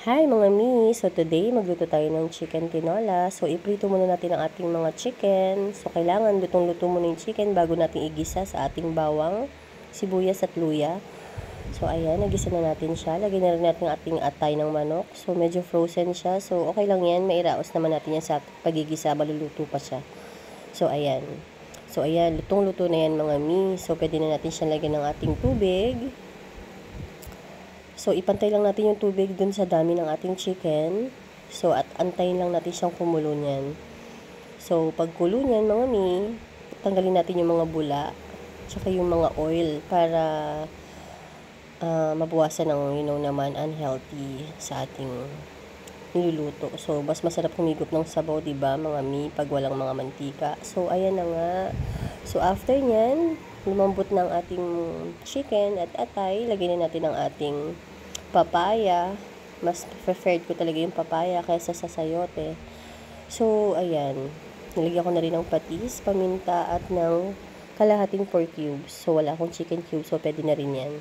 Hi mga mi! So today, magluto tayo ng chicken tinola. So iprito muna natin ang ating mga chicken. So kailangan lutong-luto muna yung chicken bago natin igisa sa ating bawang, sibuyas at luya. So ayan, nagisa na natin siya. Lagyan na rin natin ang ating atay ng manok. So medyo frozen siya. So okay lang yan, mairaos naman natin yan sa pagigisa, maluluto pa siya. So ayan. So ayan, lutong-luto na yan mga mi. So pwede na natin siya lagyan ng ating tubig. So, ipantay lang natin yung tubig dun sa dami ng ating chicken. So, at antayin lang natin siyang kumulo niyan. So, pag kulo niyan, mga mi, tanggalin natin yung mga bula, tsaka yung mga oil para mabawasan ng, naman, unhealthy sa ating niluluto. So, mas masarap humigop ng sabaw, diba, mga mi, pag walang mga mantika. So, ayan na nga. So, after niyan, lumambot ng ating chicken at atay, lagyan na natin ang ating papaya. Mas preferred ko talaga yung papaya kaysa sa sayote. So, ayan. Nilagyan ko na rin ng patis, paminta, at ng kalahating pork cubes. So, wala akong chicken cubes, so pwede na rin yan.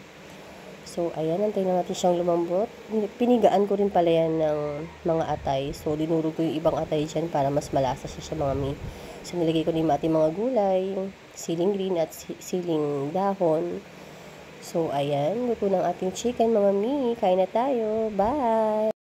So, ayan. Antayin na natin siyang lumambot. Pinigaan ko rin pala yan ng mga atay. So, dinurog ko yung ibang atay dyan para mas malasa siya mga mi. So, nilagay ko din ating mga gulay, siling green at siling dahon. So, ayan, luto ng ating chicken, mga mi. Kain na tayo. Bye!